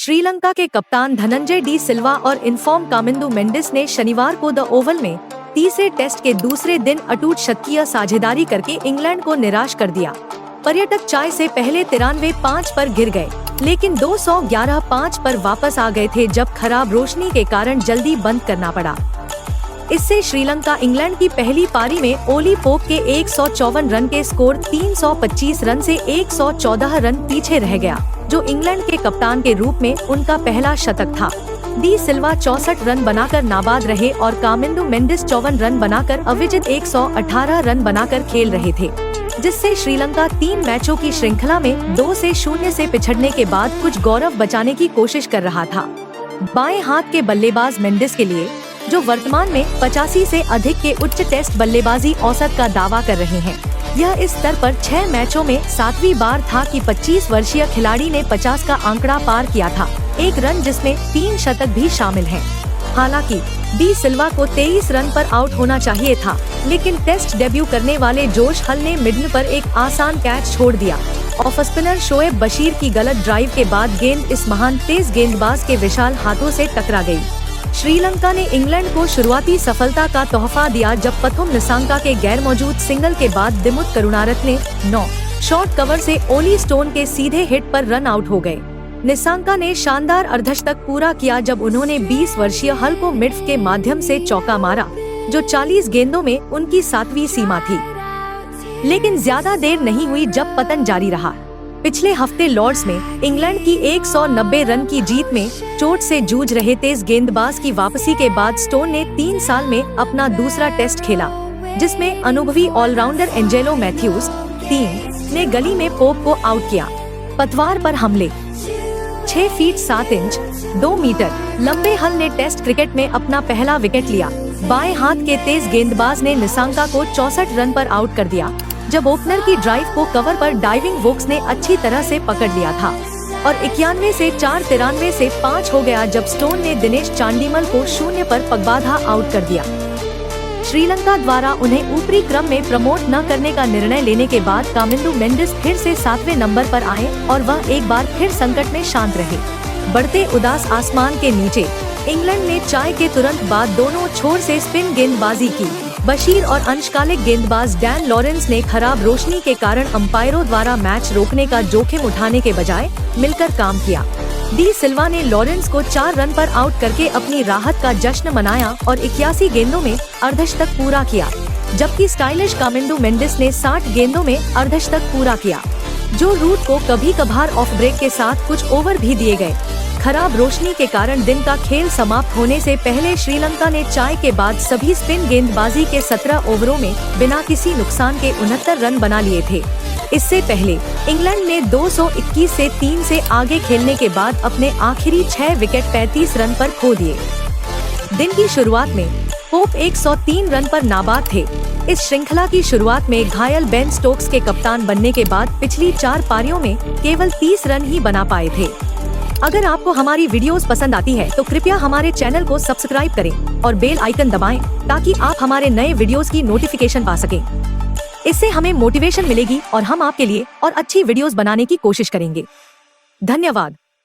श्रीलंका के कप्तान धनंजय डी सिल्वा और इनफॉर्म कामिंदु मेंडिस ने शनिवार को द ओवल में तीसरे टेस्ट के दूसरे दिन अटूट शतकीय साझेदारी करके इंग्लैंड को निराश कर दिया। पर्यटक चाय से पहले 93-5 पर गिर गए, लेकिन 211-5 पर वापस आ गए थे जब खराब रोशनी के कारण जल्दी बंद करना पड़ा। इससे श्रीलंका इंग्लैंड की पहली पारी में ओली पोप के 154 रन के स्कोर 325 रन से 114 रन पीछे रह गया, जो इंग्लैंड के कप्तान के रूप में उनका पहला शतक था। डी सिल्वा 64 रन बनाकर नाबाद रहे और कामिंदु मेंडिस 54 रन बनाकर अविजित 118 रन बनाकर खेल रहे थे, जिससे श्रीलंका 3 मैचों की श्रृंखला में 2-0 से पिछड़ने के बाद कुछ गौरव बचाने की कोशिश कर रहा था। बाएं हाथ के बल्लेबाज मेंडिस के लिए, जो वर्तमान में 85 से अधिक के उच्च टेस्ट बल्लेबाजी औसत का दावा कर रहे हैं, यह इस स्तर पर 6 मैचों में 7वीं बार था कि 25 वर्षीय खिलाड़ी ने 50 का आंकड़ा पार किया था, एक रन जिसमें 3 शतक भी शामिल हैं। हालांकि डी सिल्वा को 23 रन पर आउट होना चाहिए था, लेकिन टेस्ट डेब्यू करने वाले जोश हल ने मिडन पर एक आसान कैच छोड़ दिया। ऑफ स्पिनर शोएब बशीर की गलत ड्राइव के बाद गेंद इस महान तेज गेंदबाज के विशाल हाथों से टकरा गई। श्रीलंका ने इंग्लैंड को शुरुआती सफलता का तोहफा दिया जब पथुम निसांका के गैर मौजूद सिंगल के बाद दिमुथ करुणारत्ने 9 शॉर्ट कवर से ओली स्टोन के सीधे हिट पर रन आउट हो गए। निसांका ने शानदार अर्धशतक पूरा किया जब उन्होंने 20 वर्षीय हल को मिडफ के माध्यम से चौका मारा, जो 40 गेंदों में उनकी 7वीं सीमा थी। लेकिन ज्यादा देर नहीं हुई जब पतन जारी रहा। पिछले हफ्ते लॉर्ड्स में इंग्लैंड की 190 रन की जीत में चोट से जूझ रहे तेज गेंदबाज की वापसी के बाद स्टोन ने 3 साल में अपना दूसरा टेस्ट खेला, जिसमें अनुभवी ऑलराउंडर एंजेलो मैथ्यूज 3 ने गली में पोप को आउट किया। पतवार पर हमले 6 फीट 7 इंच 2 मीटर लंबे हल ने टेस्ट क्रिकेट में अपना पहला विकेट लिया। बाएं हाथ के तेज गेंदबाज ने निसांका को 64 रन पर आउट कर दिया, जब ओपनर की ड्राइव को कवर पर डाइविंग वोक्स ने अच्छी तरह से पकड़ लिया था और 91 से 4 93 से 5 हो गया जब स्टोन ने दिनेश चांडीमल को 0 पर पगबाधा आउट कर दिया। श्रीलंका द्वारा उन्हें ऊपरी क्रम में प्रमोट न करने का निर्णय लेने के बाद कामिंदु मेंडिस फिर से 7वें नंबर पर आए और वह एक बार फिर संकट में शांत रहे। बढ़ते उदास आसमान के नीचे इंग्लैंड ने चाय के तुरंत बाद दोनों छोर से स्पिन गेंदबाजी की। बशीर और अंशकालिक गेंदबाज डैन लॉरेंस ने खराब रोशनी के कारण अंपायरों द्वारा मैच रोकने का जोखिम उठाने के बजाय मिलकर काम किया। डी सिल्वा ने लॉरेंस को 4 रन पर आउट करके अपनी राहत का जश्न मनाया और 81 गेंदों में अर्धशतक पूरा किया, जबकि स्टाइलिश कामिंदु मेंडिस ने 60 गेंदों में अर्धशतक पूरा किया। जो रूट को कभी कभार ऑफ ब्रेक के साथ कुछ ओवर भी दिए गए। खराब रोशनी के कारण दिन का खेल समाप्त होने से पहले श्रीलंका ने चाय के बाद सभी स्पिन गेंदबाजी के 17 ओवरों में बिना किसी नुकसान के 69 रन बना लिए थे। इससे पहले इंग्लैंड ने 221 से 3 से आगे खेलने के बाद अपने आखिरी 6 विकेट 35 रन पर खो दिए। दिन की शुरुआत में पोप 103 रन पर नाबाद थे। इस श्रृंखला की शुरुआत में घायल बेन स्टोक्स के कप्तान बनने के बाद पिछली 4 पारियों में केवल 30 रन ही बना पाए थे। अगर आपको हमारी वीडियोस पसंद आती है तो कृपया हमारे चैनल को सब्सक्राइब करें और बेल आइकन दबाएं ताकि आप हमारे नए वीडियोस की नोटिफिकेशन पा सकें। इससे हमें मोटिवेशन मिलेगी और हम आपके लिए और अच्छी वीडियोस बनाने की कोशिश करेंगे। धन्यवाद।